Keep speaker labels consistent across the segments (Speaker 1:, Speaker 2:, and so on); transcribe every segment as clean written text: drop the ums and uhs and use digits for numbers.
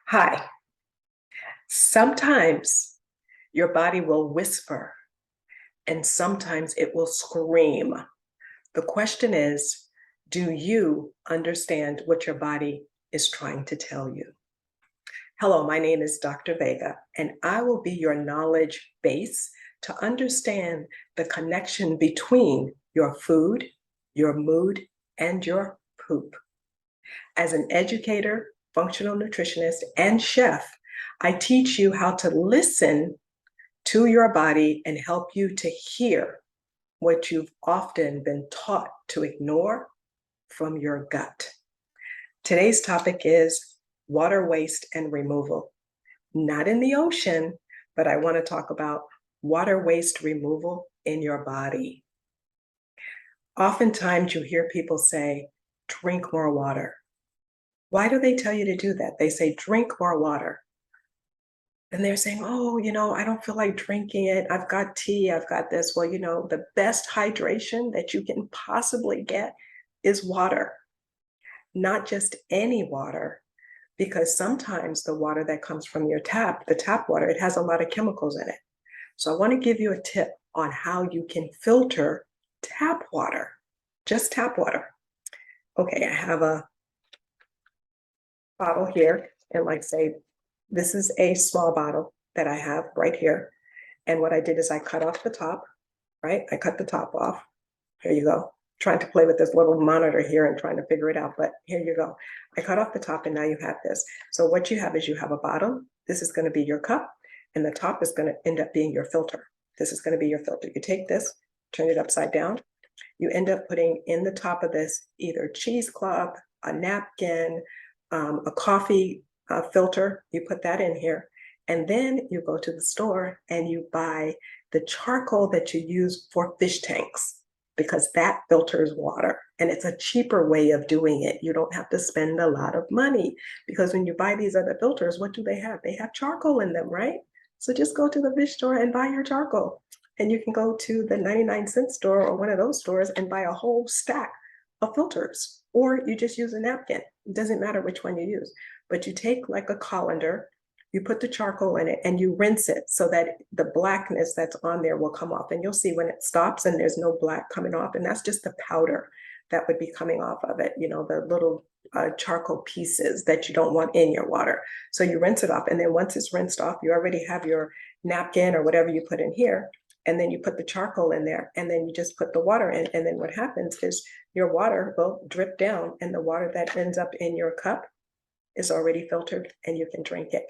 Speaker 1: Hi. Sometimes your body will whisper and sometimes it will scream. The question is, do you understand what your body is trying to tell you? Hello, my name is Dr. Vega, and I will be your knowledge base to understand the connection between your food, your mood, and your poop. As an educator, functional nutritionist, and chef, I teach you how to listen to your body and help you to hear what you've often been taught to ignore from your gut. Today's topic is water waste and removal. Not in the ocean, but I want to talk about water waste removal in your body. Oftentimes you hear people say, drink more water. Why do they tell you to do that? They say, drink more water. And they're saying, oh, I don't feel like drinking it. I've got tea, I've got this. Well, the best hydration that you can possibly get is water, not just any water, because sometimes the water that comes from your tap, the tap water, it has a lot of chemicals in it. So I want to give you a tip on how you can filter tap water, just tap water. Okay, I have a bottle here, and like say, this is a small bottle that I have right here. And what I did is I cut off the top, right? I cut the top off. Here you go. Trying to play with this little monitor here and trying to figure it out, but here you go. I cut off the top and now you have this. So what you have is you have a bottom. This is going to be your cup, and the top is going to end up being your filter. This is going to be your filter. You take this, turn it upside down. You end up putting in the top of this either cheesecloth, a napkin, a coffee filter. You put that in here. And then you go to the store and you buy the charcoal that you use for fish tanks, because that filters water. And it's a cheaper way of doing it. You don't have to spend a lot of money, because when you buy these other filters, what do they have? They have charcoal in them, right? So just go to the fish store and buy your charcoal. And you can go to the 99-cent store or one of those stores and buy a whole stack of filters. Or you just use a napkin. It doesn't matter which one you use. But you take like a colander, you put the charcoal in it and you rinse it so that the blackness that's on there will come off. And you'll see when it stops and there's no black coming off. And that's just the powder that would be coming off of it, the little charcoal pieces that you don't want in your water. So you rinse it off. And then once it's rinsed off, you already have your napkin or whatever you put in here. And then you put the charcoal in there, and then you just put the water in. And then what happens is your water will drip down, and the water that ends up in your cup is already filtered and you can drink it.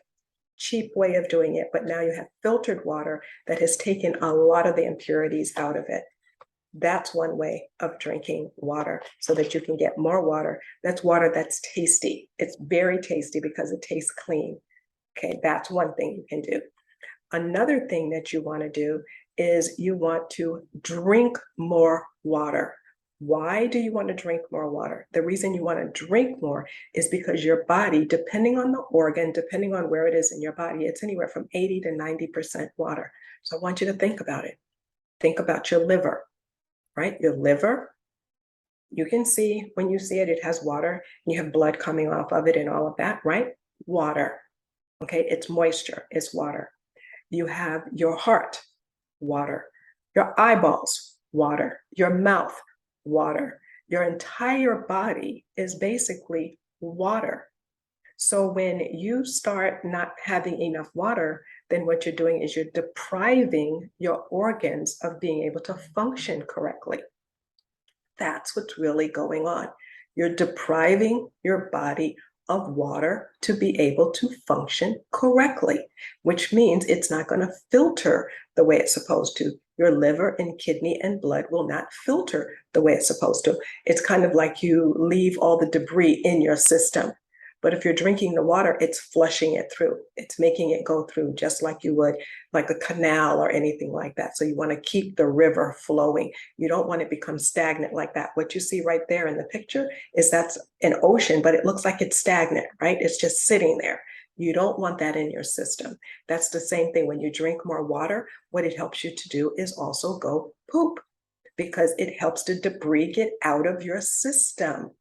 Speaker 1: Cheap way of doing it, but now you have filtered water that has taken a lot of the impurities out of it. That's one way of drinking water, so that you can get more water. That's water that's tasty. It's very tasty because it tastes clean. Okay, that's one thing you can do. Another thing that you want to do is you want to drink more water. Why do you want to drink more water? The reason you want to drink more is because your body, depending on the organ, depending on where it is in your body, it's anywhere from 80 to 90% water. So I want you to think about it. Think about your liver, right? Your liver, you can see when you see it, it has water. You have blood coming off of it and all of that, right? Water. Okay, it's moisture, it's water. You have your heart, water. Your eyeballs, water. Your mouth, water. Your entire body is basically water. So when you start not having enough water, then what you're doing is you're depriving your organs of being able to function correctly. That's what's really going on. You're depriving your body of water to be able to function correctly, which means it's not going to filter the way it's supposed to. Your liver and kidney and blood will not filter the way it's supposed to. It's kind of like you leave all the debris in your system. But if you're drinking the water, it's flushing it through. It's making it go through just like you would like a canal or anything like that. So you want to keep the river flowing. You don't want it to become stagnant like that. What you see right there in the picture is that's an ocean, but it looks like it's stagnant, right? It's just sitting there. You don't want that in your system. That's the same thing when you drink more water. What it helps you to do is also go poop, because it helps the debris get out of your system.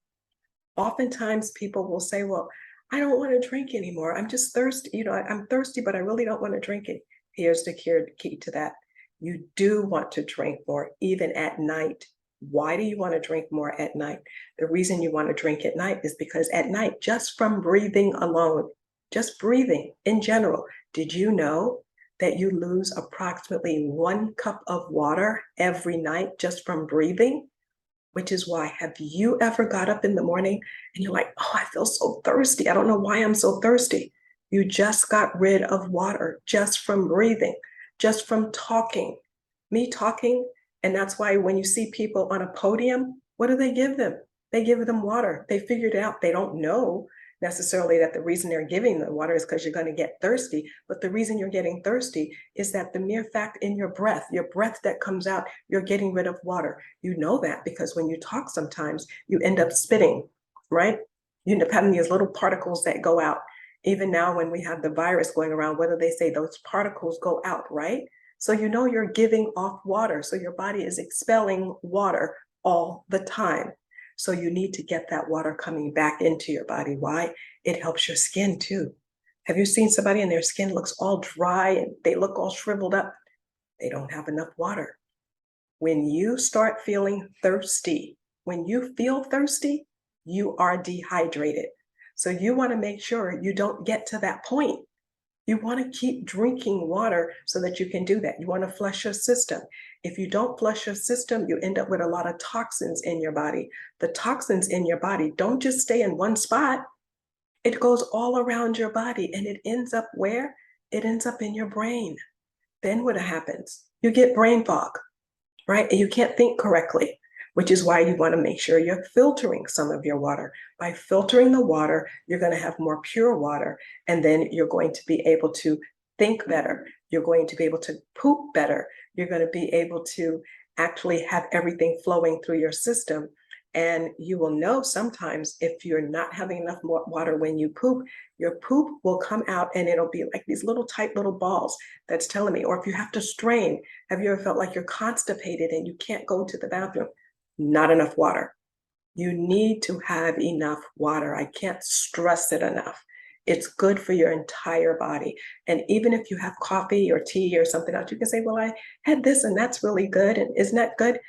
Speaker 1: Oftentimes people will say, well, I don't want to drink anymore. I'm just thirsty. I'm thirsty, but I really don't want to drink it. Here's the key to that. You do want to drink more, even at night. Why do you want to drink more at night? The reason you want to drink at night is because at night, just from breathing alone, just breathing in general, did you know that you lose approximately 1 cup of water every night just from breathing? Which is why, have you ever got up in the morning and you're like, oh, I feel so thirsty. I don't know why I'm so thirsty. You just got rid of water just from breathing, just from talking. Me talking. And that's why when you see people on a podium, what do they give them? They give them water. They figured it out. They don't know necessarily that the reason they're giving the water is because you're going to get thirsty. But the reason you're getting thirsty is that the mere fact in your breath that comes out, you're getting rid of water. You know that because when you talk sometimes, you end up spitting, right? You end up having these little particles that go out. Even now when we have the virus going around, what do they say? Those particles go out, right? So you know you're giving off water. So your body is expelling water all the time. So you need to get that water coming back into your body. Why? It helps your skin too. Have you seen somebody and their skin looks all dry and they look all shriveled up? They don't have enough water. When you start feeling thirsty, when you feel thirsty, you are dehydrated. So you want to make sure you don't get to that point. You want to keep drinking water so that you can do that. You want to flush your system. If you don't flush your system, you end up with a lot of toxins in your body. The toxins in your body don't just stay in one spot. It goes all around your body and it ends up where? It ends up in your brain. Then what happens? You get brain fog, right? And you can't think correctly, which is why you want to make sure you're filtering some of your water. By filtering the water, you're going to have more pure water, and then you're going to be able to think better. You're going to be able to poop better. You're going to be able to actually have everything flowing through your system. And you will know sometimes if you're not having enough water when you poop, your poop will come out and it'll be like these little tight little balls. That's telling me. Or if you have to strain, have you ever felt like you're constipated and you can't go to the bathroom? Not enough water. You need to have enough water. I can't stress it enough. It's good for your entire body. And even if you have coffee or tea or something else, you can say, well, I had this and that's really good. And isn't that good?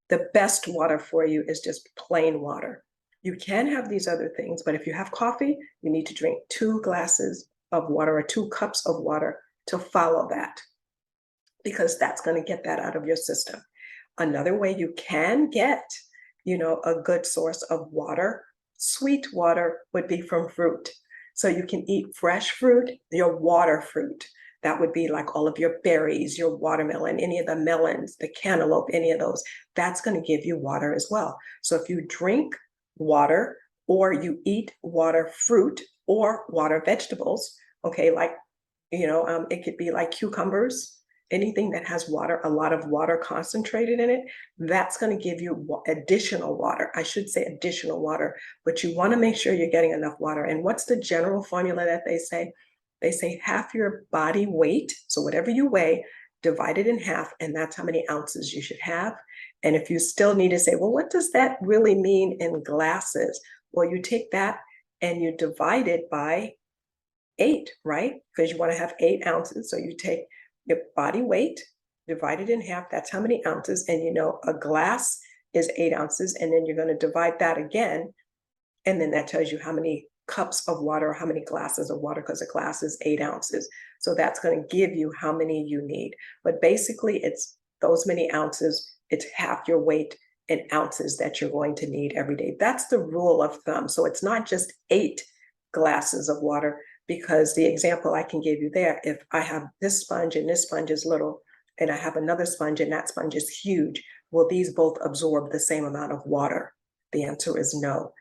Speaker 1: The best water for you is just plain water. You can have these other things, but if you have coffee, you need to drink 2 glasses of water or 2 cups of water to follow that, because that's going to get that out of your system. Another way you can get, a good source of water, sweet water, would be from fruit. So you can eat fresh fruit, your water fruit. That would be like all of your berries, your watermelon, any of the melons, the cantaloupe, any of those. That's going to give you water as well. So if you drink water or you eat water fruit or water vegetables, okay, like, it could be like cucumbers, anything that has water, a lot of water concentrated in it, that's going to give you additional water. I should say additional water, but you want to make sure you're getting enough water. And what's the general formula that they say? They say half your body weight, so whatever you weigh, divided in half, and that's how many ounces you should have. And if you still need to say, well, what does that really mean in glasses? Well, you take that and you divide it by 8, right? Because you want to have 8 ounces. So you take your body weight, divide it in half, that's how many ounces. And a glass is 8 ounces. And then you're going to divide that again. And then that tells you how many cups of water or how many glasses of water, because a glass is 8 ounces. So that's going to give you how many you need. But basically, it's those many ounces, it's half your weight in ounces that you're going to need every day. That's the rule of thumb. So it's not just 8 glasses of water, because the example I can give you there, if I have this sponge and this sponge is little, and I have another sponge and that sponge is huge, will these both absorb the same amount of water? The answer is no.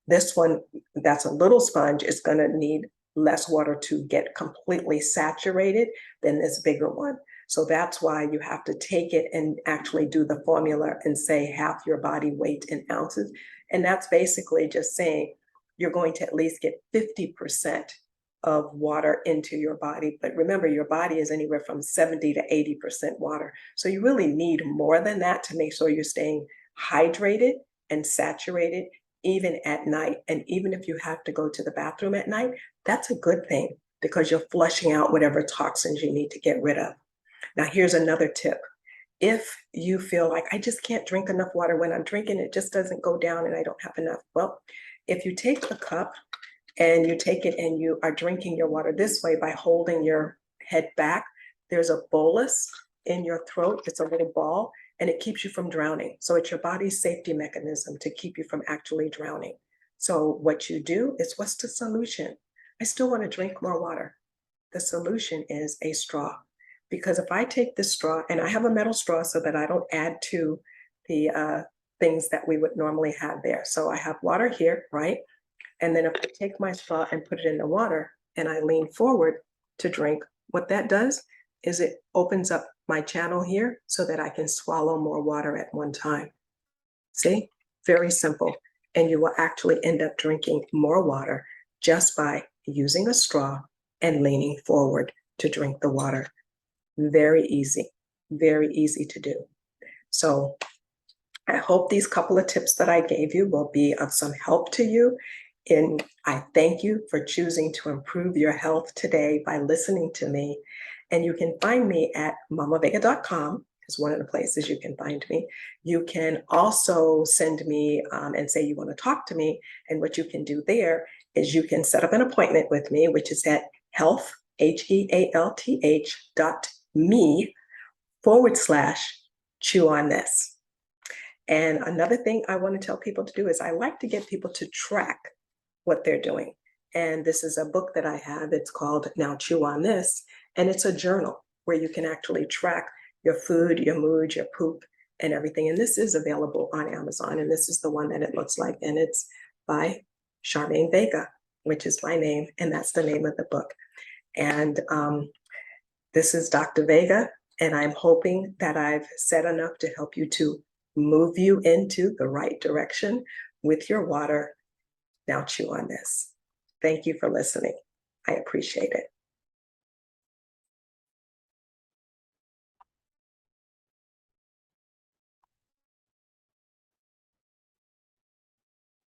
Speaker 1: This one, that's a little sponge, is going to need less water to get completely saturated than this bigger one. So that's why you have to take it and actually do the formula and say half your body weight in ounces. And that's basically just saying you're going to at least get 50% of water into your body. But remember, your body is anywhere from 70 to 80% water. So you really need more than that to make sure you're staying hydrated and saturated even at night. And even if you have to go to the bathroom at night, that's a good thing because you're flushing out whatever toxins you need to get rid of. Now, here's another tip. If you feel like I just can't drink enough water, when I'm drinking, it just doesn't go down and I don't have enough. Well, if you take a cup and you take it and you are drinking your water this way by holding your head back, there's a bolus in your throat. It's a little ball and it keeps you from drowning. So it's your body's safety mechanism to keep you from actually drowning. So what you do is, what's the solution? I still want to drink more water. The solution is a straw. Because if I take this straw, and I have a metal straw so that I don't add to the things that we would normally have there. So I have water here, right? And then if I take my straw and put it in the water and I lean forward to drink, what that does is it opens up my channel here so that I can swallow more water at one time. See, very simple. And you will actually end up drinking more water just by using a straw and leaning forward to drink the water. Very easy to do. So I hope these couple of tips that I gave you will be of some help to you. And I thank you for choosing to improve your health today by listening to me. And you can find me at mamavega.com is one of the places you can find me. You can also send me and say you want to talk to me. And what you can do there is you can set up an appointment with me, which is at health, health.me/chew on this. And another thing I want to tell people to do is I like to get people to track what they're doing. And this is a book that I have. It's called Now Chew on This. And it's a journal where you can actually track your food, your mood, your poop, and everything. And this is available on Amazon. And this is the one that it looks like. And it's by Charmaine Vega, which is my name. And that's the name of the book. And this is Dr. Vega, and I'm hoping that I've said enough to help you to move you into the right direction with your water. Now chew on this. Thank you for listening. I appreciate it.